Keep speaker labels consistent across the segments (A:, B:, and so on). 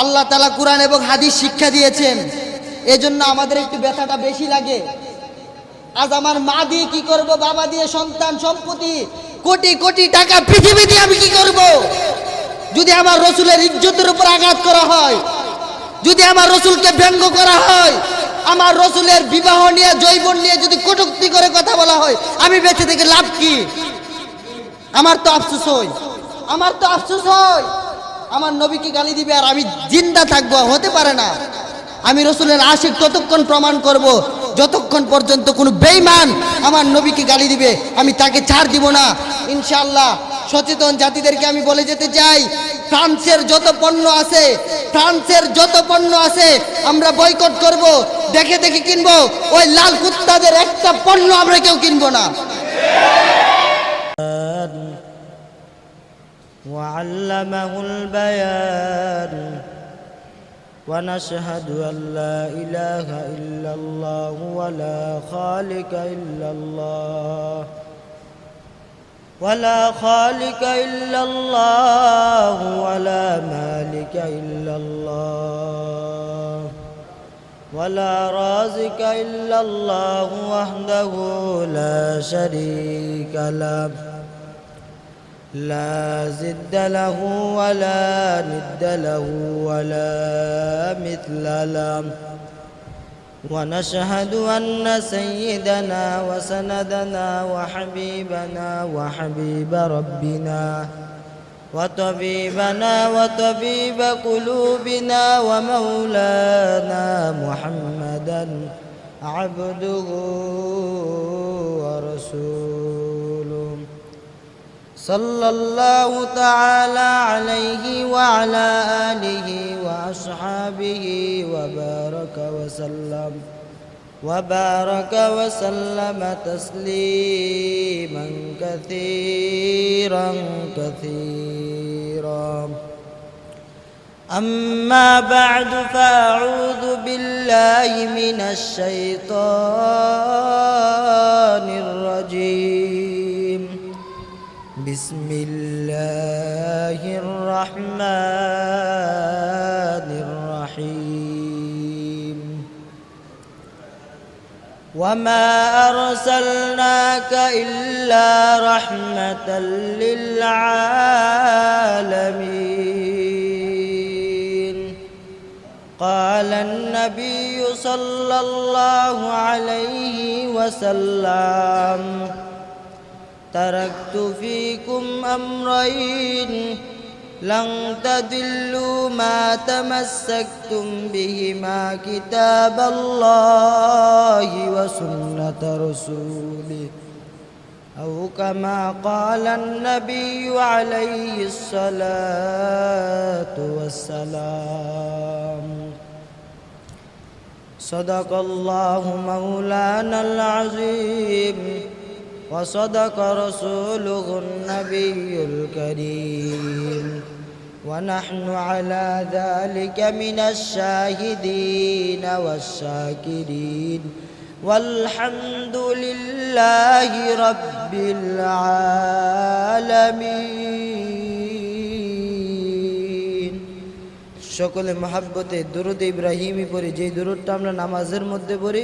A: আল্লাহ তাআলা কুরআন এবং হাদিস শিক্ষা দিয়েছেন, এজন্য আমাদের একটু ব্যথাটা বেশি লাগে। আজ আমার মা দিয়ে কি করব, বাবা দিয়ে, সন্তান, সম্পত্তি, কোটি কোটি টাকা, পৃথিবী দিয়ে আমি কি করব? যদি আমার রসুলের ইজ্জতের উপর আঘাত করা হয়, যদি আমার রসুলকে ব্যঙ্গ করা হয়, আমার রসুলের বিবাহ নিয়ে, যৌবন নিয়ে যদি কটূক্তি করে কথা বলা হয়, আমি বেঁচে থেকে লাভ কি? আমার তো আফসোস হয়, আমার তো আফসোস হয়। আমার নবীকে গালি দিবে আর আমি জিন্দা থাকবো, হতে পারে না। আমি রসুলের আশিক ততক্ষণ প্রমাণ করব যতক্ষণ পর্যন্ত কোনো বেঈমান আমার নবীকে গালি দিবে, আমি তাকে ছাড় দিব না ইনশাআল্লাহ। সচেতন জাতিদেরকে আমি বলে যেতে চাই, ফ্রান্সের যত পণ্য আছে, ফ্রান্সের যত পণ্য আছে আমরা বয়কট করব, দেখে দেখে কিনবো। ওই লাল কুত্তাদের একটা পণ্য আমরা কেউ কিনবো না।
B: وعلمه البيان ونشهد أن لا إله إلا الله ولا خالق إلا الله ولا خالق إلا الله ولا مالك إلا الله ولا رازق إلا الله وحده لا شريك له لا ضد له ولا ند له ولا مثل له ونشهد أن سيدنا وسندنا وحبيبنا وحبيب ربنا وطبيبنا وطبيب قلوبنا ومولانا محمدا عبده ورسوله صلى الله تعالى عليه وعلى آله وأصحابه وبارك وسلم تسليما كثيرا كثيرا. أما بعد فأعوذ بالله من الشيطان الرجيم. بسم الله الرحمن الرحيم. وما أرسلناك إلا رحمة للعالمين. قال النبي صلى الله عليه وسلم تركت فيكم أمرين لن تضلوا ما تمسكتم بهما كتاب الله وسنة رسوله أو كما قال النبي عليه الصلاة والسلام. صدق الله مولانا العظيم وصدق رسوله النبي الكريم ونحن على ذلك من الشاهدين والشاكرين والحمد لله رب العالمين. সকলে মহব্বতে দুরূদ ইব্রাহিমি পড়ি, যে দুরূদটা আমরা নামাজের মধ্যে পড়ি,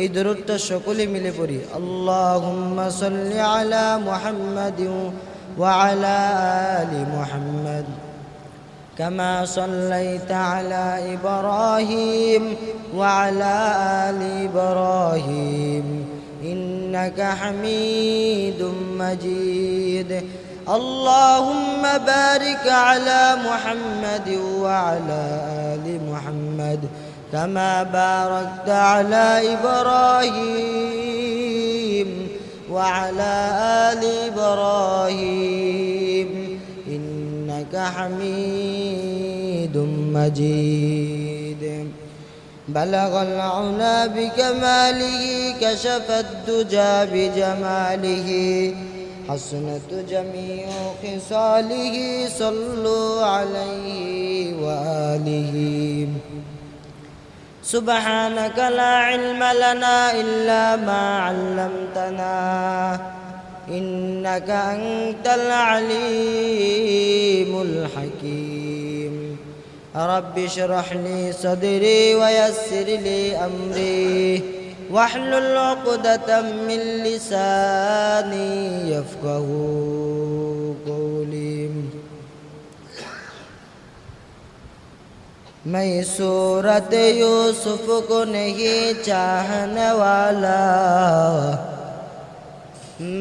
B: এই দুরূদটা সকলে মিলে পড়ি। আল্লাহুম্মা সাল্লি আলা মুহাম্মাদিন ওয়া আলা আলি মুহাম্মাদ কামা সাল্লাইতা আলা ইব্রাহিম ওয়া আলা আলি ইব্রাহিম ইন্নাকা হামিদুম মাজিদ. আল্লাহুম্মা বারিক আলা মুহাম্মাদিন ওয়া আলা আলি মুহাম্মাদ كما باركت على إبراهيم وعلى آل إبراهيم إنك حميد مجيد. بلغ العلا بكماله كشف الدجى بجماله حسنت جميع خصاله صلوا عليه وآله. سبحانك لا علم لنا إلا ما علمتنا إنك أنت العليم الحكيم. رب اشرح لي صدري ويسر لي أمري واحلل عقدة من لساني يفقه قولي मैं सूरत यूसुफ को नहीं चाहने वाला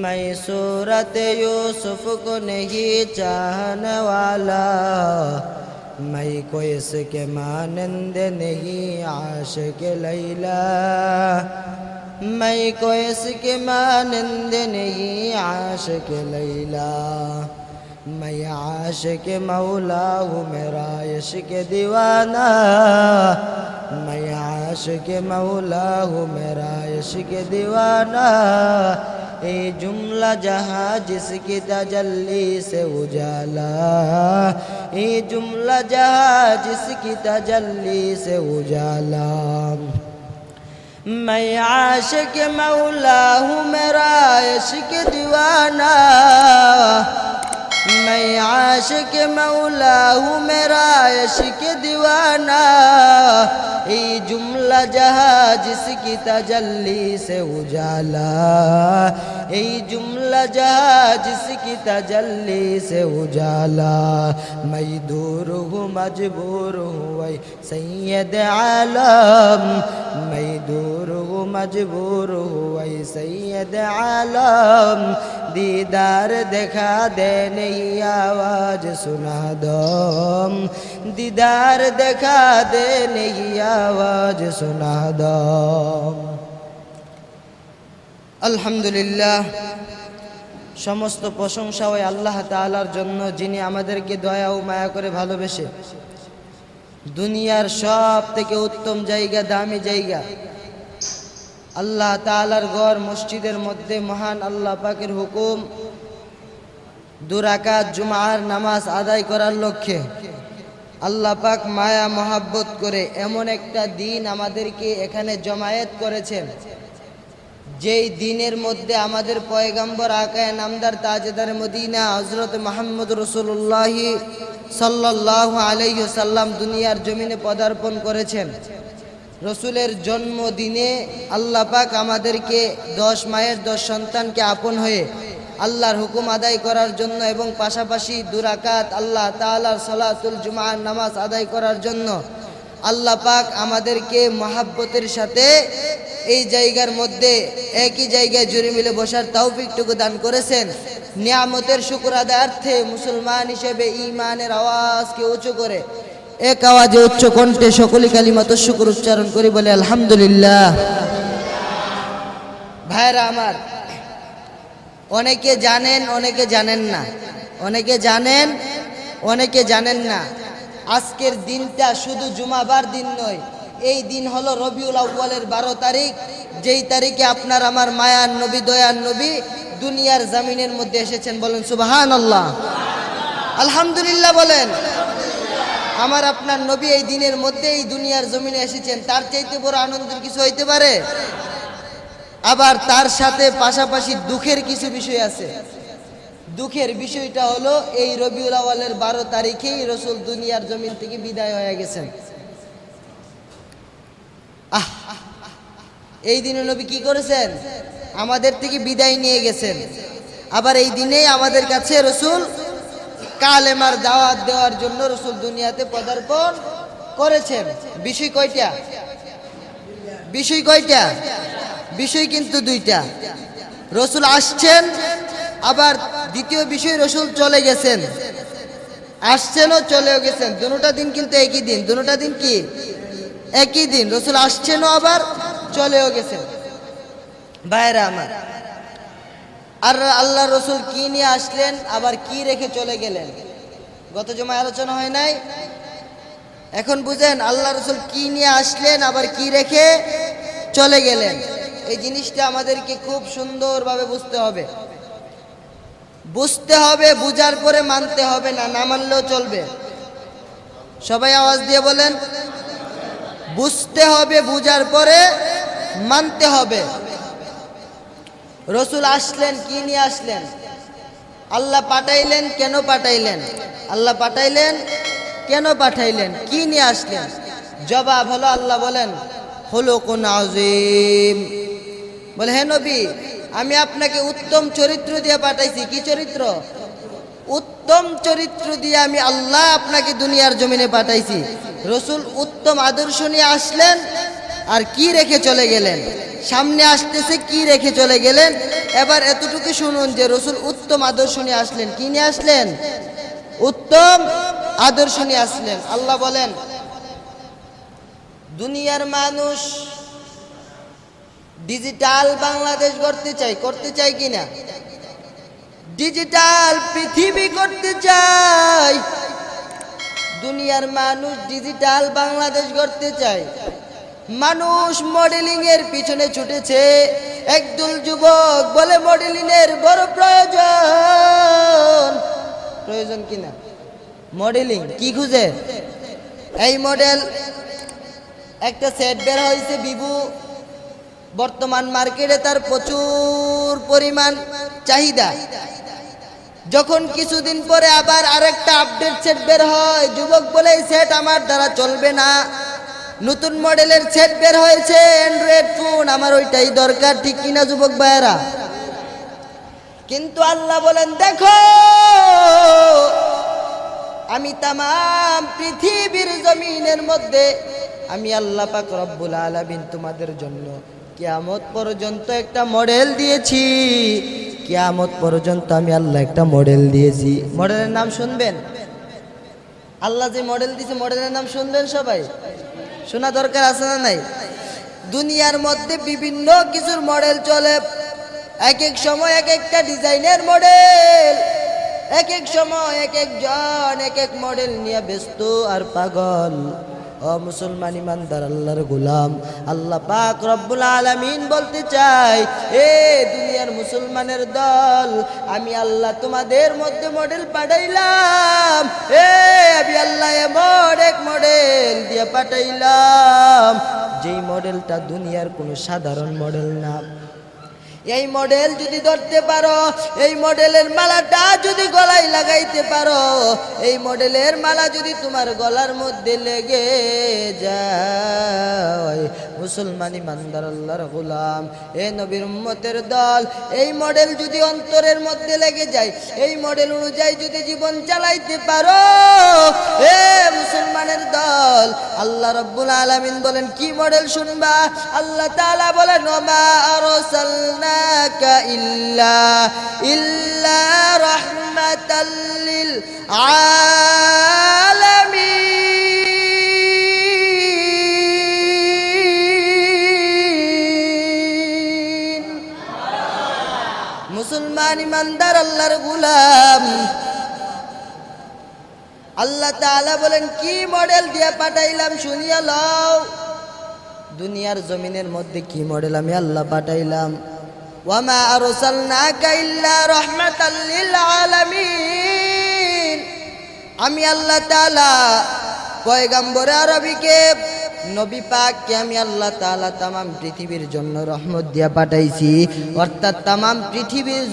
B: मैं सूरत यूसुफ को नहीं चाहने वाला मैं कोई इसके मानंद नहीं आशिक लैला मैं कोई इसके मानंद नहीं आशिक लैला मैं आशिक मौला हूँ मेरा इश्क दीवाना मैं आशिक मौला हूँ मेरा इश्क दीवाना ये जुमला जहाँ जिसकी तजल्ली से उजाला ये जुमला जहाँ जिसकी तजल्ली से उजाला मैं आशिक मौला हूँ मेरा इश्क दीवाना मैं आशिक मौला हूँ मेरा इश्क दीवाना ये जुमला जहाँ जिसकी तजल्ली से उजाला ये जुमला जहाँ जिसकी तजल्ली से उजाला मैं दूर हूँ मजबूर हूँ वही सैयद आलम मैं दूर हूँ मजबूर हूँ वही सैयद आलम दीदार दिखा दे नहीं आवाज सुना दो दीदार दिखा दे नहीं आवाज सुना दो আলহামদুলিল্লাহ সমস্ত প্রশংসা ওই আল্লাহ তাআলার জন্য যিনি আমাদেরকে দয়া ও মায়া করে ভালোবেসে দুনিয়ার সব থেকে উত্তম জায়গা দামি জায়গা আল্লাহ তাআলার ঘর মসজিদের মধ্যে মহান আল্লাহ পাকের হুকুম 2 রাকাত জুমার নামাজ আদায় করার লক্ষ্যে আল্লাহ পাক মায়া মহাব্বত করে এমন একটা দিন আমাদেরকে এখানে জমায়েত করেছেন যেই দিনের মধ্যে আমাদের পয়গম্বর আকায়ে নামদার তাজদার মদিনা হযরত মুহাম্মদ রাসূলুল্লাহ সাল্লাল্লাহু আলাইহি ওয়াসাল্লাম দুনিয়ার জমিনে পদার্পণ করেছেন রসুলের জন্মদিনে আল্লাহ পাক আমাদেরকে 10 মায়ের 10 সন্তানকে আপন হয়ে আল্লাহর হুকুম আদায় করার জন্য এবং পাশাপাশি 2 রাকাত আল্লাহ তাআলার সালাতুল জুমার নামাজ আদায় করার জন্য আল্লাহ পাক আমাদেরকে মহাব্বতের সাথে এই জায়গার মধ্যে একই জায়গায় জুড়ে মিলে বসার তৌফিকটুকু দান করেছেন নিয়ামতের শুকর আদায়ার্থে মুসলমান হিসেবে ঈমানের আওয়াজকে উঁচু করে এক আওয়াজে উচ্চ কণ্ঠে সকলে কালিমাতুশ শুকর উচ্চারণ করি বলে আলহামদুলিল্লাহ ভাইরা আমার অনেকে জানেন অনেকে জানেন না অনেকে জানেন অনেকে জানেন না আজকের দিনটা শুধু জুমাবার দিন নয় এই দিন হলো রবিউল আউয়ালের 12 তারিখ যেই তারিখে আপনার আমার মায়ার নবী দয়ার নবী দুনিয়ার জমিনের মধ্যে এসেছেন বলেন সুবহানাল্লাহ আলহামদুলিল্লাহ বলেন আমার আপনার নবী এই দিনের মধ্যে এই দুনিয়ার জমিনে এসেছেন তার চাইতে বড় আনন্দের কিছু হইতে পারে আবার তার সাথে পাশাপাশি দুঃখের কিছু বিষয় আছে দুঃখের বিষয়টা হলো এই রবিউল আউয়ালের 12 তারিখেই রাসূল দুনিয়ার জমিন থেকে বিদায় হয়ে গেছেন এই দিনে নবী কি করেছেন আমাদের থেকে বিদায় নিয়ে গেছেন আবার এই দিনেই আমাদের কাছে রাসূল কালেমার দাওয়াত দেওয়ার জন্য রাসূল দুনিয়াতে পদার্পণ করেছেন বিষয় কয়টা বিষয় কিন্তু 2টা রাসূল আসছেন আবার দ্বিতীয় বিষয় রাসূল চলে গেছেন আসছেনও চলেও গেছেন দুটোটা দিন কিন্তু একই দিন দুটোটা দিন কি একই দিন রাসূল আসছেনও আবার চলেও গেছেন ভাইরা আমার আর আল্লাহ রাসূল কি নিয়ে আসলেন আবার কি রেখে চলে গেলেন গত জমায় আলোচনা হয় নাই এখন বুঝেন আল্লাহ রাসূল কি নিয়ে আসলেন আবার কি রেখে চলে গেলেন এই জিনিসটা আমাদেরকে খুব সুন্দরভাবে বুঝতে হবে বুঝার পরে মানতে হবে না না মানলেও চলবে সবাই আওয়াজ দিয়ে বলেন বুঝতে হবে বুঝার পরে মানতে হবে রাসূল আসলেন কি নিয়ে আসলেন আল্লাহ পাঠাইলেন কেন পাঠাইলেন আল্লাহ পাঠাইলেন কেন পাঠাইলেন, কি নিয়ে আসলেন? জবাব হলো আল্লাহ বলেন খুলুকুন আযীম। বলে হে নবী, আমি আপনাকে উত্তম চরিত্র দিয়ে পাঠাইছি। কি চরিত্র? উত্তম চরিত্র দিয়ে আমি আল্লাহ আপনাকে দুনিয়ার জমিনে পাঠাইছি। রসুল উত্তম আদর্শ নিয়ে আসলেন, আর কি রেখে চলে গেলেন? সামনে আসতেছে কি রেখে চলে গেলেন। এবার এতটুকু শুনুন যে রসুল উত্তম আদর্শ নিয়ে আসলেন। কি নিয়ে আসলেন? উত্তম আদর্শ নিয়ে আসলেন। আল্লাহ বলেন দুনিয়ার মানুষ ডিজিটাল বাংলাদেশ করতে চাই কিনা? ডিজিটাল পৃথিবী করতে চাই। দুনিয়ার মানুষ ডিজিটাল বাংলাদেশ করতে চায়। মানুষ মডেলিং এর পিছনে ছুটেছে। একদল যুবক বলে মডেলিং এর বড় প্রয়োজন কিনা? মডেলিং কি খুঁজে? এই মডেল একটা সেট বের হয়েছে বিভু, বর্তমান মার্কেটে তার প্রচুর পরিমাণ চাহিদা। যখন কিছুদিন পরে আবার আরেকটা আপডেট সেট বের হয়, যুবক বলে এই সেট আমার দ্বারা চলবে না, নতুন মডেলের সেট বের হয়েছে অ্যান্ড্রয়েড ফোন, আমার ওইটাই দরকার। ঠিক কিনা যুবক ভাইয়েরা? কিন্তু আল্লাহ বলেন দেখো, আমি তামাম পৃথিবীর জমিনের মধ্যে আমি আল্লাহ পাক রব্বুল আলামিন তোমাদের জন্য কিয়ামত পর্যন্ত একটা মডেল দিয়েছি। কিয়ামত পর্যন্ত আমি আল্লাহ একটা মডেল দিয়েছি। মডেলের নাম শুনবেন? আল্লাহ যে মডেল দিয়েছে মডেলের নাম শুনবেন সবাই? শোনা দরকার আছে না নাই? দুনিয়ার মধ্যে বিভিন্ন কিছুর মডেল চলে। এক এক সময় এক একটা ডিজাইনের মডেল, এক এক সময় এক একজন এক এক মডেল নিয়ে ব্যস্ত আর পাগল। ও মুসলমান ইমানদার আল্লাহর গোলাম, আল্লাহ পাক রব্বুল আলামিন বলতে চাই, এ দুনিয়ার মুসলমানের দল, আমি আল্লাহ তোমাদের মধ্যে মডেল পাঠাইলাম। আমি আল্লাহ এমন এক মডেল দিয়ে পাঠাইলাম যেই মডেলটা দুনিয়ার কোনো সাধারণ মডেল না। এই মডেল যদি ধরতে পারো, এই মডেলের মালাটা যদি গলায় লাগাইতে পারো, এই মডেলের মালা যদি তোমার গলার মধ্যে লেগে যায়, মুসলমান ইমানদার আল্লাহর গোলাম, এ নবীর উম্মতের দল, এই মডেল যদি অন্তরের মধ্যে লেগে যায়, এই মডেল অনুযায়ী যদি জীবন চালাইতে পারো, এ মুসলমানের দল, আল্লাহ রাব্বুল আলামিন বলেন কি মডেল শুনবা? আল্লাহ তাআলা বলেন ওমা আরসালনাকা ইল্লা রাহমাতাল লিল আলামিন। মুসলমান ইমানদার আল্লাহর গোলাম, আল্লাহ তাআলা বলেন কি মডেল দিয়ে পাঠাইলাম শুনিয়া লও। দুনিয়ার জমিনের মধ্যে কি মডেল আমি আল্লাহ পাঠাইলাম? ওয়ামা আরসালনাকা ইল্লা রাহমাতাল লিল আলামিন। আমি আল্লাহ তাআলা পয়গম্বরে আরবিকে, নবী পাককে আমি আল্লাহ তাআলা তামাম পৃথিবীর জন্য রহমত দিয়া পাঠাইছি। অর্থাৎ তামাম পৃথিবীর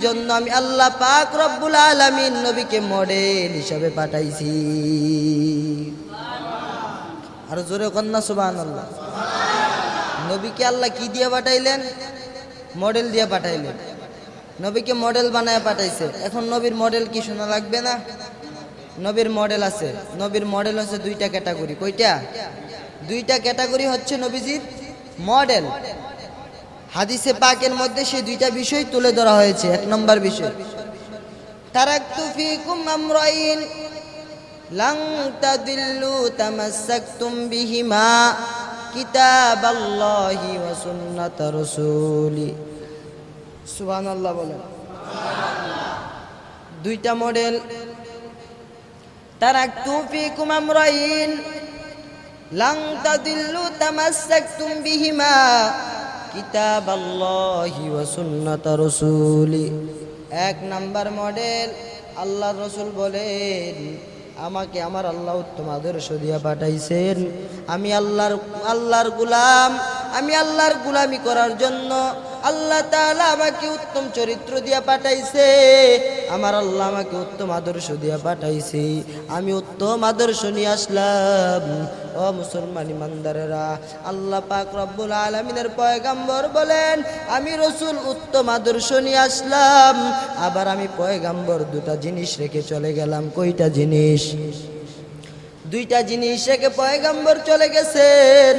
B: জন্য আমি আল্লাহ পাক রব্বুল আলামিন নবীকে মডেল হিসাবে পাঠাইছি। আর জোরে কন্যা সুবহানাল্লাহ। নবীকে আল্লাহ কি দিয়ে পাঠাইলেন? মডেল দিয়ে পাঠাইলেন। নবীকে মডেল বানায় পাঠাইছে। এখন নবীর মডেল কি শোনা লাগবে না? নবীর মডেল আছে। নবীর মডেল হচ্ছে দুইটা ক্যাটাগরি। কয়টা? দুইটা ক্যাটাগরি হচ্ছে নবীজির মডেল। হাদিসে পাকের মধ্যে সেই দুইটা বিষয় তুলে ধরা হয়েছে। এক নম্বর বিষয়, তারাকতু ফিকুম আমরাইন লান তাদিল্লু তামাসসাকতুম বিহিমা কিতাবাল্লাহি ওয়া সুন্নাত রাসূলি। সুবহানাল্লাহ বলেন। দুইটা মডেল। তারাকতু ফিকুম আমরাইন লান তাদিল্লু তামাসসাকতুম বিহিমা কিতাবাল্লাহি ওয়া সুন্নাত রাসূলি। এক নাম্বার মডেল, আল্লাহর রাসূল বলেন আমাকে আমার আল্লাহ উত্তম আদর্শ দিয়া পাঠাইছেন। আমি আল্লাহর গোলাম, আমি আল্লাহর গোলামি করার জন্য আল্লাহ তাআলা আমাকে উত্তম চরিত্র দিয়া পাঠাইছে। আমার আল্লাহ আমাকে উত্তম আদর্শ দিয়ে পাঠাইছে, আমি উত্তম আদর্শ নিয়ে আসলাম। ও মুসলমান ইমানদারেরা, আল্লাহ পাক রব্বুল আলামিনের পয়গাম্বর বলেন আমি রসুল উত্তম আদর্শ নিয়ে আসলাম, আবার আমি পয়গাম্বর দুটা জিনিস রেখে চলে গেলাম। কয়টা জিনিস? দুইটা জিনিস রেখে পয়গাম্বর চলে গেছেন।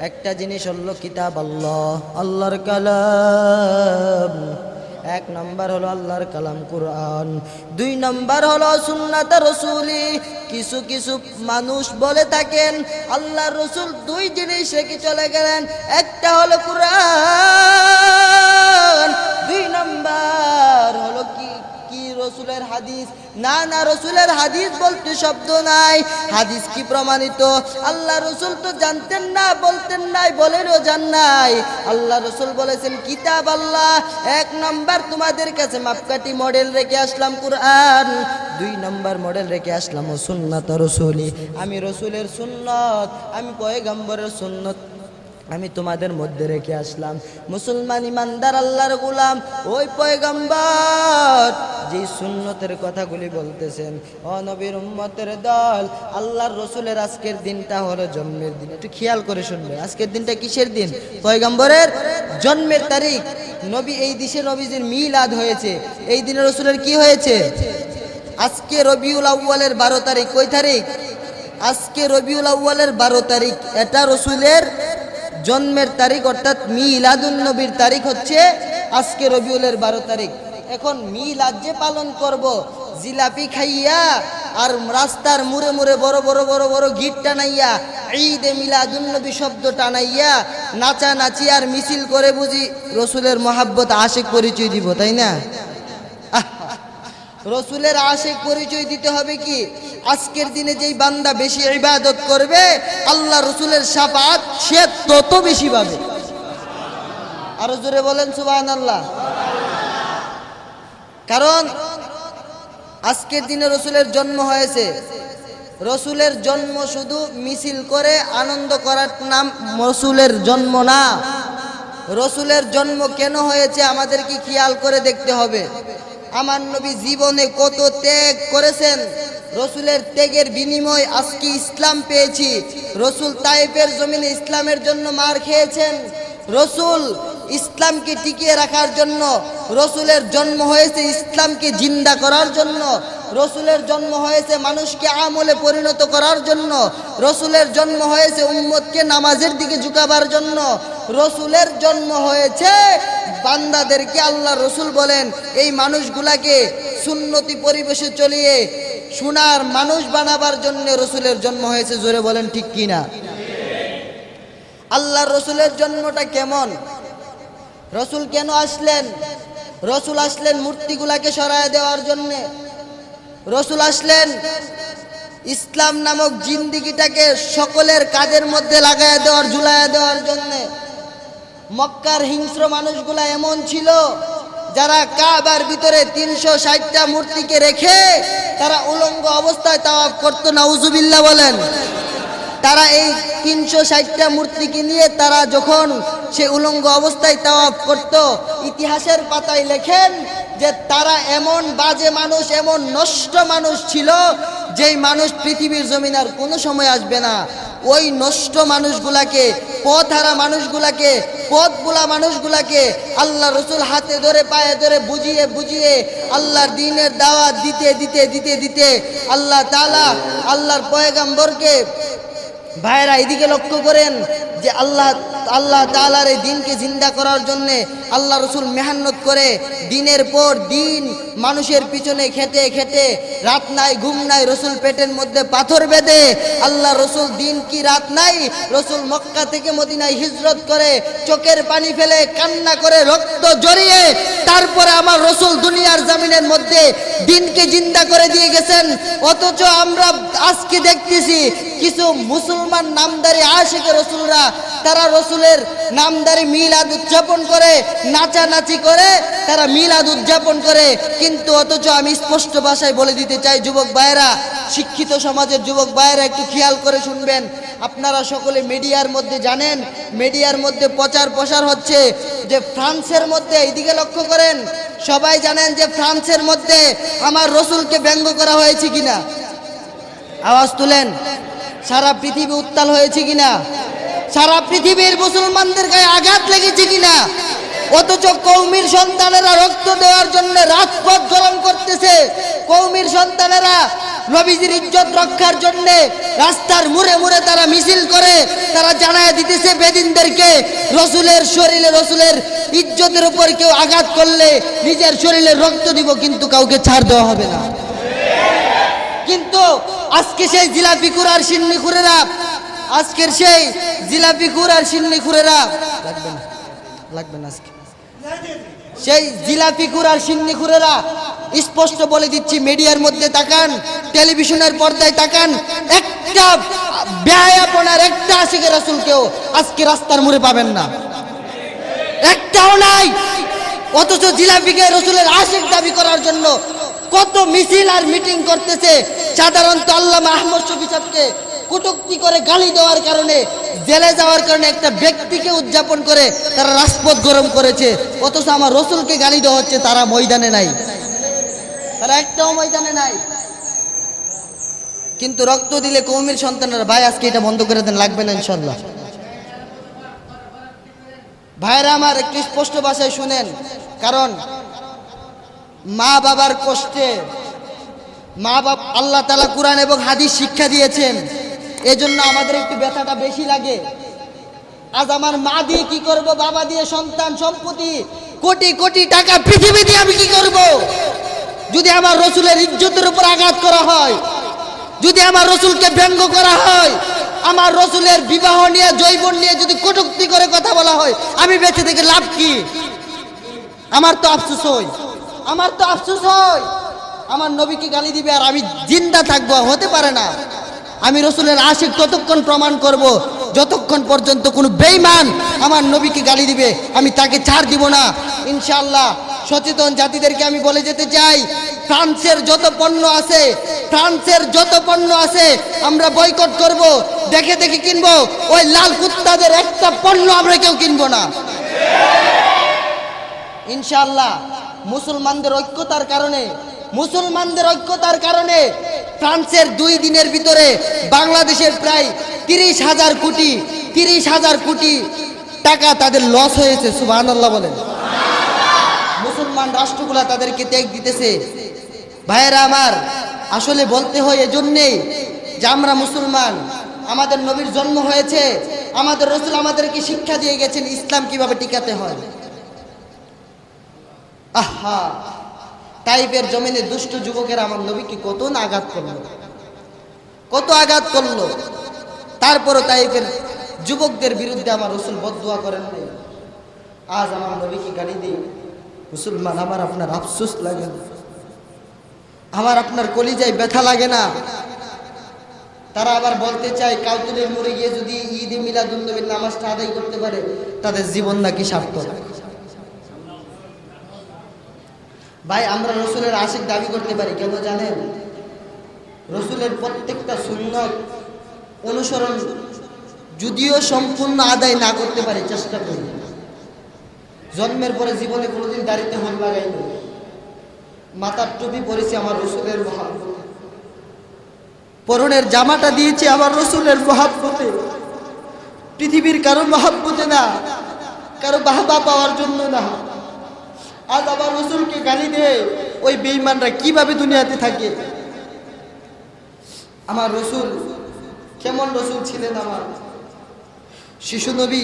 B: একটা জিনিস হলো কিতাব আল্লাহ, আল্লাহর কালাম। এক নম্বর হলো আল্লাহর কালাম কুরআন, দুই নম্বর হলো সুন্নাত রাসূলি। কিছু কিছু মানুষ বলে থাকেন আল্লাহর রাসূল দুই জিনিস রেখে চলে গেলেন, একটা হলো কুরআন, দুই নম্বর হলো কি রসুলের হাদিস। না না, রসুলের হাদিস বলতে শব্দ নাই। হাদিস কি প্রমাণিত? আল্লাহ রসুল তো জানতেন না, বলতেন নাই, বলেনও জান নাই। আল্লাহ রসুল বলেছেন কিতাব আল্লাহ। এক নম্বর তোমাদের কাছে মাপকাঠি মডেল রেখে আসলাম কুরআন, দুই নম্বর মডেল রেখে আসলাম ও সুন্নাত রাসূলি। আমি রসুলের সুন্নত, আমি পয়গম্বরের সুন্নত আমি তোমাদের মধ্যে রেখে আসলাম। মুসলমান ইমানদার আল্লাহর গোলাম, ওই পয়গম্বর যে সুন্নতের কথাগুলি বলতেছেন, ও নবীর উম্মতের দল, আল্লাহর রসুলের আজকের দিনটা হলো জন্মের দিন। একটু খেয়াল করে শুনবে, আজকের দিনটা কিসের দিন? পয়গম্বরের জন্মের তারিখ। নবী এই দেশে নবীজির মিলাদ হয়েছে, এই দিনে রসুলের কি হয়েছে? আজকে রবিউল আউয়ালের 12 তারিখ। কয় তারিখ? আজকে রবিউল আউয়ালের 12 তারিখ। এটা রসুলের জন্মের তারিখ, অর্থাৎ মিলাদুন নবীর তারিখ হচ্ছে আজকে রবিউলের 12 তারিখ। এখন মিলাদ যে পালন করব, জিলাপি খাইয়া আর রাস্তার মুড়ে মুড়ে বড় বড় বড় বড় গিট টানাইয়া, ঈদে মিলাদুন নবী শব্দ টানাইয়া নাচানাচি আর মিছিল করে বুঝি রসুলের মহাব্বত আশিক পরিচয় দিব? তাই না? রসুলের আশিক পরিচয় দিতে হবে কি? আজকের দিনে যেই বান্দা বেশি ইবাদত করবে, আল্লাহ রসুলের শাফাত সে তত বেশি পাবে। আরো জোরে বলেন সুবহানাল্লাহ। কারণ আজকের দিনে রসুলের জন্ম হয়েছে। রসুলের জন্ম শুধু মিছিল করে আনন্দ করার নাম রসুলের জন্ম না। রসুলের জন্ম কেন হয়েছে আমাদেরকে খেয়াল করে দেখতে হবে। আমার নবী জীবনে কত ত্যাগ করেছেন, রসুলের ত্যাগের বিনিময় আজকে ইসলাম পেয়েছি। রসুল তায়েফের জমিনে ইসলামের জন্য মার খেয়েছেন। রসুল ইসলামকে টিকিয়ে রাখার জন্য, রসুলের জন্ম হয়েছে ইসলামকে জিন্দা করার জন্য। রসুলের জন্ম হয়েছে মানুষকে আমলে পরিণত করার জন্য। রসুলের জন্ম হয়েছে উম্মতকে নামাজের দিকে ঝুঁকাবার জন্য। রসুলের জন্ম হয়েছে বান্দাদেরকে, আল্লাহ রসুল বলেন এই মানুষগুলাকে সুন্নতি পরিবেশে চলিয়ে সোনার মানুষ বানাবার জন্য রসুলের জন্ম হয়েছে। জোরে বলেন ঠিক কিনা? আল্লাহ রসুলের জন্মটা কেমন? রসুল কেন আসলেন? রসুল আসলেন মূর্তিগুলাকে সরায় দেওয়ার জন্যে। রসুল আসলেন ইসলাম নামক জিন্দিগিটাকে সকলের কাঁধের মধ্যে লাগায় দেওয়ার, ঝুলায় দেওয়ার জন্যে। মক্কার হিংস্র মানুষগুলা এমন ছিল যারা কাবার ভিতরে 360টা মূর্তিকে রেখে তারা উলঙ্গ অবস্থায় তাওয়াফ করতো। নাউজুবিল্লাহ বলেন। তারা এই 360টা মূর্তিকে নিয়ে তারা যখন সে উলঙ্গ অবস্থায় তাওয়াফ করত, ইতিহাসের পাতায় লেখেন যে তারা এমন বাজে মানুষ, এমন নষ্ট মানুষ ছিল যেই মানুষ পৃথিবীর জমিন আর কোনো সময় আসবে না। ওই নষ্ট মানুষগুলাকে, পথহারা মানুষগুলাকে, পথভোলা মানুষগুলাকে আল্লাহ রসুল হাতে ধরে পায়ে ধরে বুঝিয়ে বুঝিয়ে আল্লাহর দ্বীনের দাওয়াত দিতে দিতে দিতে দিতে আল্লাহ তাআলা আল্লাহর পয়গম্বরকে, ভাইরা এদিকে লক্ষ্য করেন যে আল্লাহ তাআলার এই দিনকে জিন্দা করার জন্যে আল্লাহ রসুল মেহনত করে দিনের পর দিন মানুষের পিছনে খেটে খেটে, রাত নাই ঘুম নাই, রসুল পেটের মধ্যে পাথর বেঁধে আল্লাহ রসুল দিন কি রাত নাই, রসুল মক্কা থেকে মদিনায় হিজরত করে চোখের পানি ফেলে কান্না করে রক্ত জড়িয়ে তারপরে আমার রসুল দুনিয়ার জমিনের মধ্যে দিনকে জিন্দা করে দিয়ে গেছেন। অথচ আমরা আজকে দেখতেছি কিছু মুসলমান নামদারি আশিকে রসুলরা তারা রসুলের নামদারি মিলাদ উদযাপন করে, নাচানাচি করে তারা মিলাদ উদযাপন করে। কিন্তু অথচ আমি স্পষ্ট ভাষায় বলে দিতে চাই যুবক ভাইয়েরা, শিক্ষিত সমাজের যুবক ভাইয়েরা একটু খেয়াল করে শুনবেন। আপনারা সকলে মিডিয়ার মধ্যে জানেন, মিডিয়ার মধ্যে প্রচার প্রসার হচ্ছে যে ফ্রান্সের মধ্যে, এইদিকে লক্ষ্য করেন,
A: সবাই জানেন যে ফ্রান্সের মধ্যে আমার রসুলকে ব্যঙ্গ করা হয়েছে কিনা? আওয়াজ তুলেন। সারা পৃথিবী উত্তাল হয়েছে কিনা? সারা পৃথিবীর মুসলমানদের গায়ে আঘাত লেগেছে কিনা? অথচ কওমির সন্তানেরা রক্ত দেওয়ার জন্য রাজপথ গরম করতেছে। কওমির সন্তানেরা নবীজির ইজ্জত রক্ষার জন্য রাস্তার মুড়ে মুড়ে তারা মিছিল করে, তারা জানায় দিতেছে বেদিনদেরকে রসুলের শরীরে, রসুলের ইজ্জতের উপর কেউ আঘাত করলে নিজের শরীরে রক্ত দিব, কিন্তু কাউকে ছাড় দেওয়া হবে না। কিন্তু আজকে সেই জিলাপিকুর আর সিন্নিখুরেরা, আজকের সেই জিলাপিকুর আর সিন্নিখুরেরা লাগবে না আজকে, সেই জিলাপিকুর আর সিন্নিখুরেরা স্পষ্ট বলে দিচ্ছি, মিডিয়ার মধ্যে তাকান, টেলিভিশনের পর্দায় তাকান, একটা বেয়াপনার একটা আশিকে রাসূলকেও আজকে রাস্তার মোড়ে পাবেন না, একটাও নাই। অথচ জিলাপিকে রসুলের আশিক দাবি করার জন্য কত মিছিল আর মিটিং করতেছে। সাধারণত আল্লামা আহমদ শফী সাহেবকে কটূক্তি করে গালি দেওয়ার কারণে, জেলে যাওয়ার কারণে একটা ব্যক্তিকে উদযাপন করে তারা রাজপথ গরম করেছে। অথচ আমার রসুলকে গালি দেওয়া হচ্ছে, তারা ময়দানে নাই, তারা একটাও ময়দানে নাই। কিন্তু রক্ত দিলে কওমির সন্তানেরা, ভাই আজকে এটা বন্ধ করে দেন, লাগবে না ইনশাল্লাহ। ভাইরা আমার, একটু স্পষ্ট ভাষায় শুনেন, কারণ মা বাবার কষ্টে, মা বাবা আল্লাহ তাআলা কুরআন এবং হাদিস শিক্ষা দিয়েছেন, এজন্য আমাদের একটু ব্যথাটা বেশি লাগে। আজ আমার মা দিয়ে কি করব, বাবা দিয়ে সন্তান সম্পত্তি, কোটি কোটি টাকা, পৃথিবী দিয়ে আমি কি করব? যদি আমার রসুলের ইজ্জতের উপর আঘাত করা হয়, যদি আমার রসুলকে ব্যঙ্গ করা হয়, আমার রসুলের বিবাহ নিয়ে, যৌবন নিয়ে যদি কটূক্তি করে কথা বলা হয়, আমি বেঁচে থেকে লাভ কি? আমার তো আফসোস হয়, আমার তো আফসোস হয়। আমার নবীকে গালি দিবে আর আমি জিন্দা থাকবো, হতে পারে না। আমি রসুলের আশিক ততক্ষণ প্রমাণ করব যতক্ষণ পর্যন্ত কোনো বেঈমান আমার নবীকে গালি দিবে, আমি তাকে ছাড় দিব না ইনশাআল্লাহ। সচেতন জাতিদেরকে আমি বলে যেতে চাই, ফ্রান্সের যত পণ্য আছে, ফ্রান্সের যত পণ্য আছে আমরা বয়কট করব, দেখে দেখে কিনবো। ওই লাল কুত্তাদের একটা পণ্য আমরা কেউ কিনবো না ইনশাআল্লাহ। মুসলমানদের ঐক্যতার কারণে, মুসলমানদের ঐক্যতার কারণে ফ্রান্সের 2 দিনের ভিতরে বাংলাদেশের প্রায় 30,000 কোটি টাকা তাদের লস হয়েছে। সুবহানাল্লাহ বলেন। মুসলমান রাষ্ট্রগুলা তাদেরকে ত্যাগ দিতেছে। ভাইয়েরা আমার, আসলে বলতে হয় এজন্যেই যে আমরা মুসলমান, আমাদের নবীর জন্ম হয়েছে, আমাদের রসুল আমাদেরকে শিক্ষা দিয়ে গেছেন ইসলাম কিভাবে টিকাতে হয়। আহা, তাইফের জমিনে দুষ্ট যুবকেরা আমার নবীকে কত না আঘাত করলো, কত আঘাত করলো। তারপরও তাইফের যুবকদের বিরুদ্ধে আমার রসুল বদদুয়া করেন নাই। আজ আমার নবীকে গালি দিই, মুসলমান, আমার আপনার আফসোস লাগে না? আমার আপনার কলিজায় ব্যথা লাগে না? তারা আবার বলতে চায় কাউতুলের মোড়ে গিয়ে যদি ঈদে মিলাদুন্নবীর নামাজটা আদায় করতে পারে তাদের জীবন নাকি সার্থক। ভাই, আমরা রসুলের আশিক দাবি করতে পারি কেন জানেন? রসুলের প্রত্যেকটা সুন্নত অনুসরণ যদিও সম্পূর্ণ আদায় না করতে পারি, চেষ্টা করি। জন্মের পরে জীবনে কোনোদিন দাড়িতে হল লাগাইনি, মাথার টুপি পরেছি আমার রসুলের মহব্বতে, পরনের জামাটা দিয়েছি আমার রসুলের মহব্বতে, পৃথিবীর কারো মহব্বতে না, কারো বাহবা পাওয়ার জন্য না। আজ আমার রসুলকে গালি দেয় ওই বেঈমানরা কিভাবে দুনিয়াতে থাকে। আমার রসুল কেমন রসুল ছিলেন? আমার শিশু নবী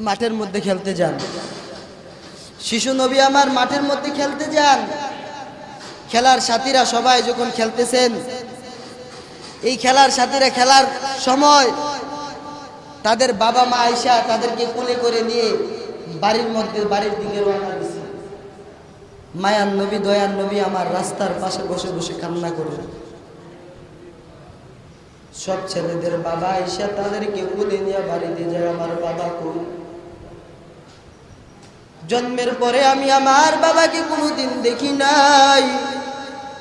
A: মাঠের মধ্যে খেলতে যান, শিশু নবী আমার মাঠের মধ্যে খেলতে যান। খেলার সাথীরা সবাই যখন খেলতেছেন, এই খেলার সাথীরা খেলার সময় তাদের বাবা মা আয়েশা তাদেরকে কোলে করে নিয়ে বাড়ির দিকে রওনা দিছে। মায়ার নবী, দয়ার নবী আমার রাস্তার পাশে বসে বসে কান্না করে। সব ছেলেদের বাবা আয়েশা তাদেরকে কোলে নিয়ে বাড়িতে যায়, আমার বাবা কই? জন্মের পরে আমি আমার বাবাকে কোনোদিন দেখি নাই,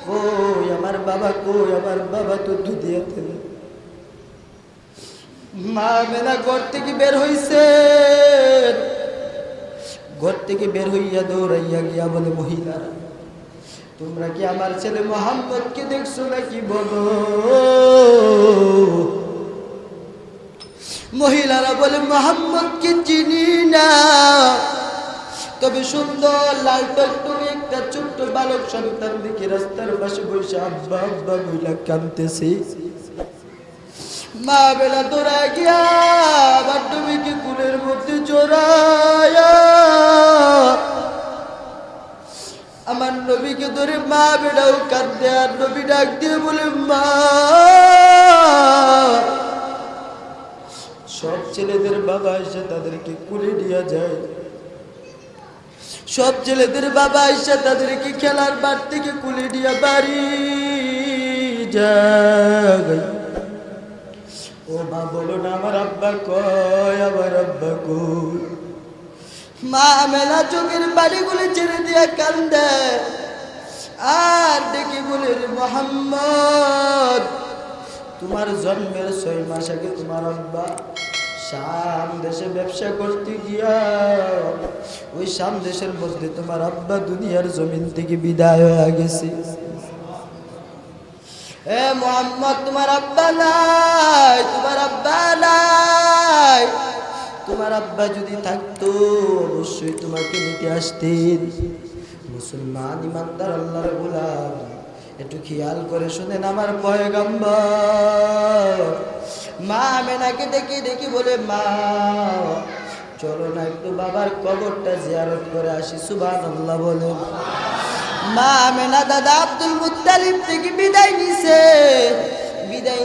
A: কই আমার বাবা, কই আমার বাবা তো দুনিয়াতে নেই। মা মেনা ঘর থেকে বের হইছে,
B: ঘর থেকে বের হইয়া দৌড়াইয়া গিয়া বলে, মহিলারা তোমরা কি আমার ছেলে মোহাম্মদকে দেখছো নাকি বলো? মহিলারা বলে, মোহাম্মদকে চিনি না, তবে সুন্দর লাল টকটকে একটা ছোট্ট বালক সন্তান দেখে রাস্তার পাশে বসে আব্বা আব্বা বইলা কাঁদতেছে। মা বেলা তোরা গিয়া আবার নবীকে কুলের মধ্যে জড়ায়া আমার নবীকে ধরে মা বেড়াও কাঁদে। আর নবী ডাক দিয়ে বলে, মা। সব ছেলেদের বাবা এসে তাদেরকে কুলে নিয়ে যায়, সব ছেলেদের বাবা এসে তাদেরকে খেলার মাঠ থেকে কুলে নিয়ে বাড়ি যায়। ও মা বলো না, আমার আব্বা কয়, আমার আব্বা কই? মা মেলা চোখের বাড়িগুলি ছেড়ে দিয়া কান্দে আর ডেকে বলে, মোহাম্মদ তোমার জন্মের 6 মাস আগে তোমার আব্বা শাম দেশে ব্যবসা করতে গিয়া ওই শাম দেশের মধ্যে তোমার আব্বা দুনিয়ার জমিন থেকে বিদায় হয়ে গেছে। এ মোহাম্মদ তোমার আব্বা নাই, তোমার আব্বা নাই। তোমার আব্বা যদি থাকতো অবশ্যই তোমাকে নিতে আসতেন। মুসলমান ইমানদার আল্লাহর গোলাম, একটু খেয়াল করে শুনেন আমার পয়গম্বর। মা আমেনাকে দেখে দেখি বলে, মা চলো না একটু বাবার কবরটা জিয়ারত করে আসি। সুবহানাল্লাহ বলে। মা আমেনা দাদা আব্দুল মুত্তালিব থেকে বিদায় নিছে। বিদায়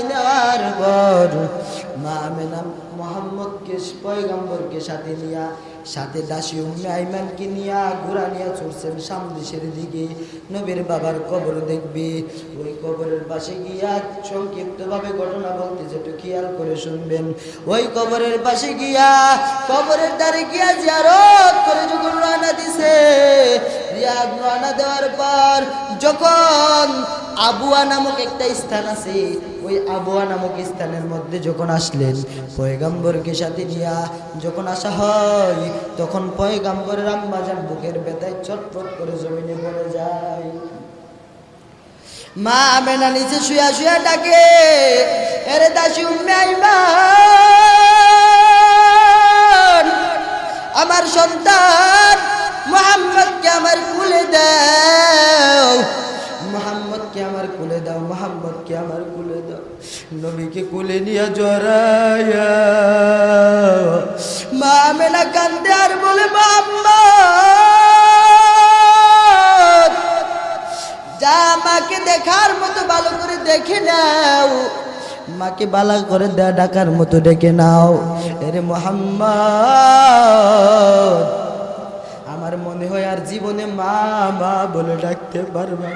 B: নেওয়ার পর মা আমেনা মোহাম্মদকে পয়গম্বরকে সাথে নিয়া, সাথে দাসী উম্মে আইমানকে নিয়া ঘোড়া নিয়ে চলছেন সামদেশের দিকে। নবীর বাবার কবর দেখবে। ওই কবরের পাশে গিয়া সংক্ষিপ্তভাবে ঘটনা বলতে যেটু খেয়াল করে শুনবেন। ওই কবরের পাশে গিয়া কবরের দ্বারে গিয়া জিয়ারত করে যখন রওনা দিছে, রওনা দেওয়ার পর যখন আবুয়া নামক একটা স্থান আছে, ওই আবুয়া নামক স্থানের মধ্যে যখন আসলেন পয়গম্বরকে সাথে নিয়া যখন আসা হয়, তখন পয়গম্বরের আম্মা জান বুকের ব্যথায় চটপট করে জমিনে পড়ে যায়। মা আমেনা নিচে শুয়া শুয়া ডাকে, এরে দাসী উম্মে আইমান, আমার সন্তান মুহাম্মদকে আমার কুলে দাও, মুহাম্মদকে আমার কুলে দাও, মুহাম্মদকে আমার কুলে দাও। নবীকে কুলে নিয়ে জড়ায়া মা আমেনা কান্দে আর বলে, মুহাম্মদ যা মাকে দেখার মতো ভালো করে দেখে নাও, মাকে বালা করে ডাকার মতো ডেকে নাও। এরে মুহাম্মদ আমার মনে হয় আর জীবনে মা মা বলে ডাকতে পারবা।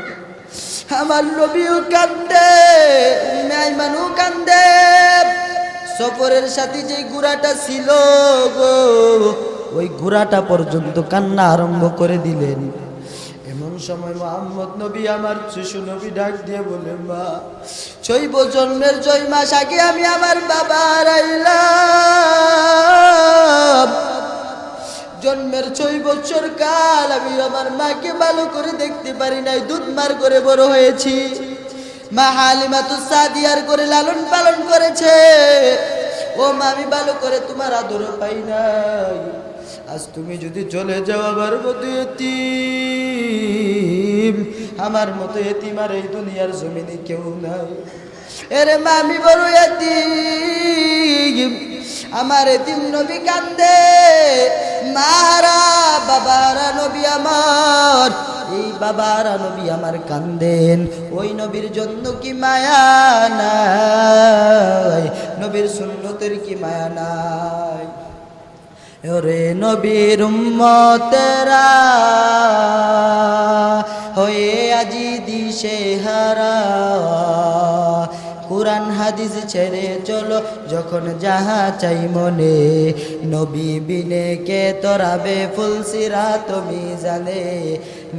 B: আমার নবীও কান্দে, উম্মে আইমানও কান্দে। সফরের সাথে যে ঘোড়াটা ছিল গো, ওই ঘোড়াটা পর্যন্ত কান্না আরম্ভ করে দিলেন। এমন সময় মুহাম্মদ নবী আমার শিশু নবী ডাক দিয়ে বলে, মা 6 জন্মের 6 মাস আগে আমি আমার বাবা হারাইলাম। জন্মের 6 বছর কাল আমি আমার মাকে ভালো করে দেখতে পারি নাই, দুধ মার করে বড় হয়েছি। মা হালিমাতুস সাদিয়ার করে লালন পালন করেছে। ও মা আমি ভালো করে তোমার আদর পাই নাই। আজ তুমি যদি চলে যাও আমার মতো এতিম, আমার মতো এতিম আর এই দুনিয়ার জমিনে কেউ নাই। এরে মা আমি বড় এতিম, আমার এতিম নবী কান্দে। মারা বাবারা নবী আমার, এই বাবারা নবী আমার কান্দেন। ওই নবীর জন্য কি মায়া নাই? নবীর সুন্নতের কি মায়া নাই? ওরে নবীর উম্মতেরা হয়ে আজি দিশে হারা, কুরআন হাদিস ছেড়ে চলো যখন যাহা চাই মনে। নবী বিনে কে তোরাবে ফুলসিরাত মিজানে,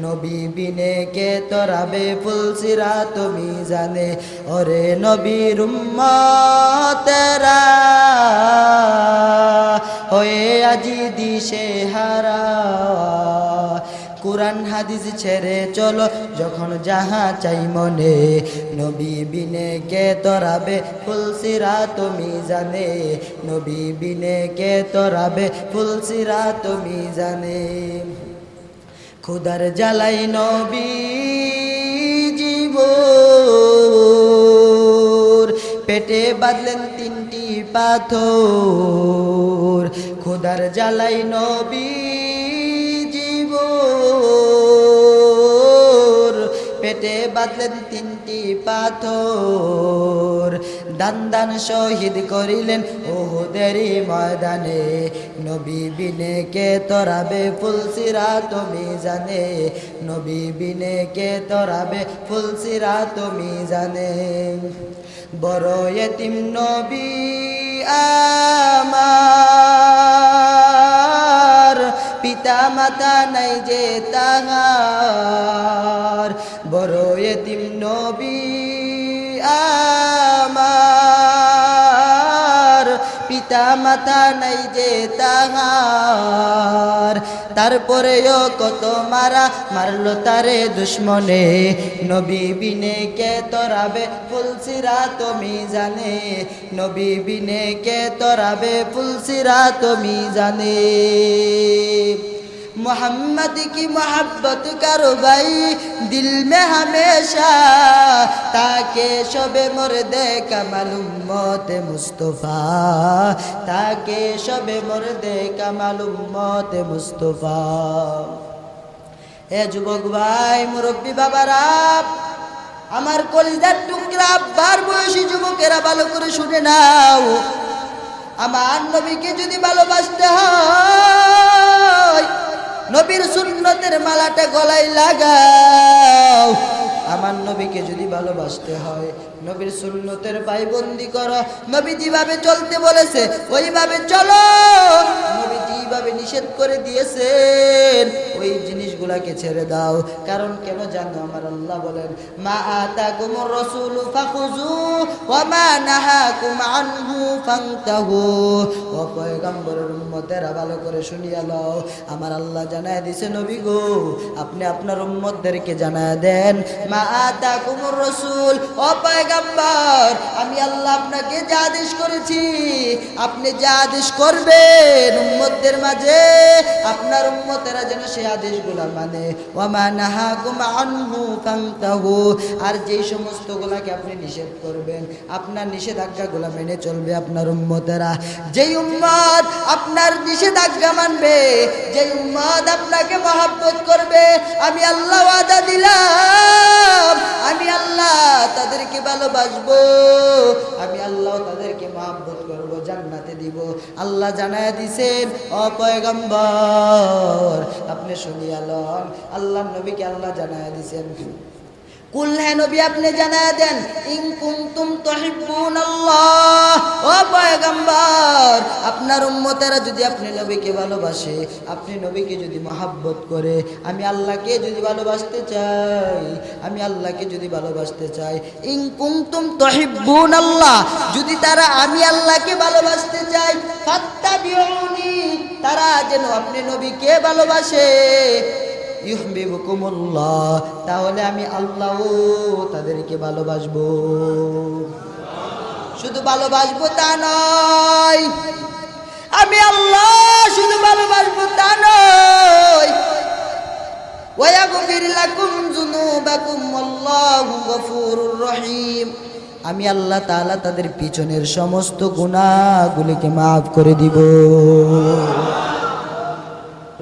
B: নবী বিনে কে তোরাবে ফুলসিরাত মিজানে। ওরে নবীর উম্মতেরা হয়ে আজি দিশে হারা। কুরআন হাদিস ছেড়ে চলো যখন যাহা চাই মনে, নবী বিনে কে তরাবে ফুলসিরাত মিজানে, নবী বিনে কে তরাবে ফুলসিরাত মিজানে। খুদার জ্বালাই নবী জীবর, পেটে বাঁধলেন 3টি পাথর। খুদার জ্বালাই নবী জীবর, পেটে বাঁধলেন 3টি পাথর। দান দান শহীদ করিলেন উহুদের ময়দানে, নবী বিনে কে তরাবে ফুলসিরাত মিজানে, নবী বিনে কে তরাবে ফুলসিরাত মিজানে। বড় ইতিম নবী আমার, পিতা মাতা নাই যে তাহার। বড় ইতিম নবী আমার, পিতা মাতা নাই যে তাহার। তারপরেও কত মারা মারলো তারে দুশ্মনে, নবী বিনে কে তরাবে ফুলসিরাত মিজানে, নবী বিনে কে তরাবে ফুলসিরাত মিজানে। मोहम्मद की मोहब्बत करो भाई दिल में हमेशा, ताकि शबे मुर्दे का मालूम मौत मुस्तफ़ा, ताकि शबे मुर्दे का मालूम मौत मुस्तफ़ा। ए যুবক ভাই, মুরব্বী বাবারা, আমার কলিজার টুকরা আব্বার বয়সী যুবকেরা ভালো করে শুনে নাও। আমার নবীকে যদি ভালোবাসতে হয়, নবীর সুন্নতের মালাটা গলায় লাগাও। আমার নবীকে যদি ভালোবাসতে হয়, নবীর সুন্নতের পায়বন্দি করো। নবী যেভাবে চলতে বলেছে ওইভাবে চলো। নবী যেভাবে নিষেধ করে দিয়েছেন ওই জিনিসগুলাকে ছেড়ে দাও। কারণ কেন জানো? আমার আল্লাহ বলেন, মা আতাকুমুর রাসূলু ফাখুযু ওয়া মা নাহাকুম আনহু ফান্তাহু। ও পয়গম্বরের উম্মতেরা ভালো করে শুনিয়া লও, আমার আল্লাহ জানায় দিছে নবী গো, আপনি আপনার উম্মতদেরকে জানায় দেন, মা আতাকুমুর রাসূল, ও পয়গম্বর, আমি আল্লাহ আপনাকে যা আদেশ করেছি আপনি যা আদেশ করবেন উম্মতদের মাঝে, আপনার উম্মতেরা যেন সেই আদেশগুলো মানে। ওয়া মা নাহাকুম আনহু ফান্তাহু, আর যেই সমস্তগুলোকে আপনি নিষেধ করবেন আপনার নিষেধাজ্ঞাগুলো মেনে চলবে আপনার উম্মতেরা। যেই উম্মত আপনার নিষেধাজ্ঞা মানবে, যেই উম্মত আপনাকে মহব্বত করবে, আমি আল্লাহ ওয়াদা দিলাম আমি আল্লাহ তাদেরকে ভালোবাসবো, আমি আল্লাহ তাদেরকে মহব্বত করব, জান্নাতে দিব। আল্লাহ জানায় দিছেন, ও পয়গম্বর আপনি শুনিয়া লন, আল্লাহ নবীকে আল্লাহ জানায় দিছেন। কুল, হে নবী আপনি জানায় দেন, ইন কুনতুম তুহিব্বুনাল্লাহ, ও পয়গম্বর আপনার উম্মতেরা যদি আপনি নবীকে ভালোবাসে, আপনি নবীকে যদি মহব্বত করে, আমি আল্লাহকে যদি ভালোবাসতে চাই, আমি আল্লাহকে যদি ভালোবাসতে চাই, ইন কুনতুম তুহিব্বুনাল্লাহ, যদি তারা আমি আল্লাহকে ভালোবাসতে চাই, ফাত্তাবিউনি, তারা যেন আপনি নবীকে ভালোবাসে, ইউহিব্বুকুমুল্লাহ, তাহলে আমি আল্লাহ তাদেরকে ভালোবাসবো। শুধু ভালোবাসবো তা নয়, আমি আল্লাহ শুধু ভালোবাসবো তা নয়, ওয়ায়াগফির লাকুম যুনুবাকুম আল্লাহু গফুরুর রহিম, আমি আল্লাহ তাআলা তাদের পিছনের সমস্ত গুনাহগুলিকে maaf করে দিব।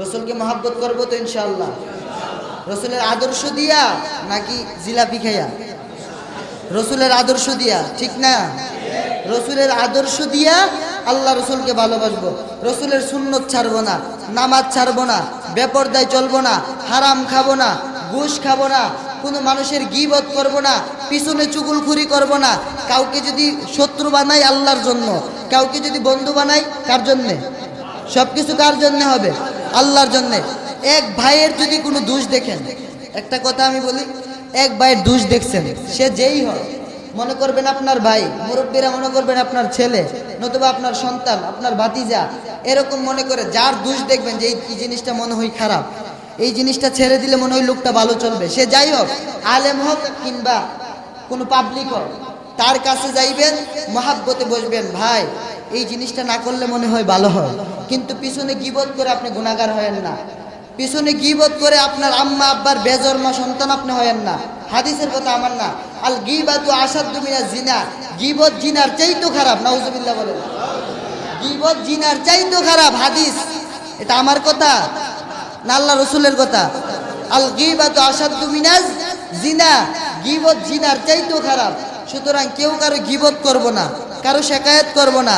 B: রসুলকে মহব্বত করবো তো ইনশাআল্লাহ? রসুলের আদর্শ দিয়া নাকি জিলাপি খাইয়া? রসুলের আদর্শ দিয়া, ঠিক না? রসুলের আদর্শ দিয়া আল্লাহ রসুলকে ভালোবাসবো। রসুলের সুন্নত ছাড়বো না, নামাজ ছাড়বো না, বেপরদায় চলবো না, হারাম খাবো না, ঘুষ খাবো না, কোনো মানুষের গীবত করবো না, পিছনে চুগলখুরি করবো না। কাউকে যদি শত্রু বানাই আল্লাহর জন্য, কাউকে যদি বন্ধু বানাই কার জন্যে? সব কিছু কার জন্য হবে? আল্লাহর জন্যে। এক ভাইয়ের যদি কোনো দোষ দেখেন, একটা কথা আমি বলি, এক ভাইয়ের দোষ দেখছেন, সে যেই হয়,
A: মনে করবেন আপনার ভাই, মুরব্বীরা মনে করবেন আপনার ছেলে, নতুবা আপনার সন্তান, আপনার ভাতিজা, এরকম মনে করে যার দোষ দেখবেন যে এই জিনিসটা মনে হয় খারাপ, এই জিনিসটা ছেড়ে দিলে মনে হয় লোকটা ভালো চলবে, সে যাই হোক, আলেম হোক কিংবা কোনো পাবলিক হোক, তার কাছে যাইবেন, মহাব্বতে বসবেন, ভাই এই জিনিসটা না করলে মনে হয় ভালো হয়, কিন্তু পিছনে গীবত করে আপনি গুনাহগার হয়েন না, পিছনে গীবত করে আপনার আম্মা আব্বার বেজন্মা সন্তান আপনি হয়েন না। হাদিসের কথা আমার না, আল গীবাতু আসাদ্দু মিনাজ জিনা, গীবত জিনার চাইতো খারাপ, নাউজুবিল্লাহ বলেন, গীবত জিনার চাইতো খারাপ, হাদিস, এটা আমার কথা না আল্লাহ রসুলের কথা। আল গীবাতু আসাদ্দু মিনাজ জিনা, গীবত জিনার চাইতো খারাপ। সুতরাং কেউ কারো গীবত করব না, কারো শিকায়াত করব না,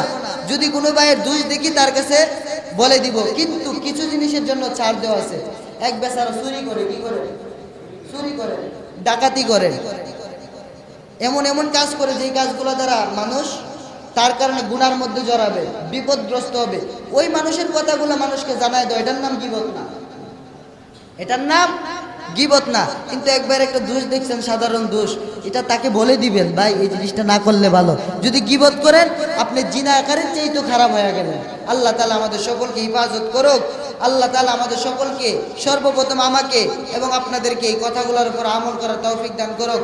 A: যদি কোনো ভাইয়ের দোষ দেখি তার কাছে বলে দিব, কিন্তু কিছু জিনিসের জন্য ছাড় দেওয়া আছে। এক বেচারা চুরি করে, কি করে? চুরি করে, ডাকাতি করে, এমন এমন কাজ করে যেই কাজগুলো দ্বারা মানুষ তার কারণে গুনার মধ্যে জড়াবে, বিপদগ্রস্ত হবে, ওই মানুষের কথাগুলো মানুষকে জানায় দেয়, এটার নাম গীবত না, এটার নাম গীবত না। কিন্তু একবার একটা দোষ দেখছেন, সাধারণ দোষ, এটা তাকে বলে দিবেন, ভাই এই জিনিসটা না করলে ভালো। যদি গীবত করেন আপনি জিনাকারের চেয়ে তো খারাপ হয়ে গেলেন। আল্লাহ তাআলা আমাদের সকলকে হিফাজত করুক। আল্লাহ তাআলা আমাদের সকলকে, সর্বপ্রথম আমাকে এবং আপনাদেরকে এই কথাগুলোর উপর আমল করার তৌফিক দান করুক।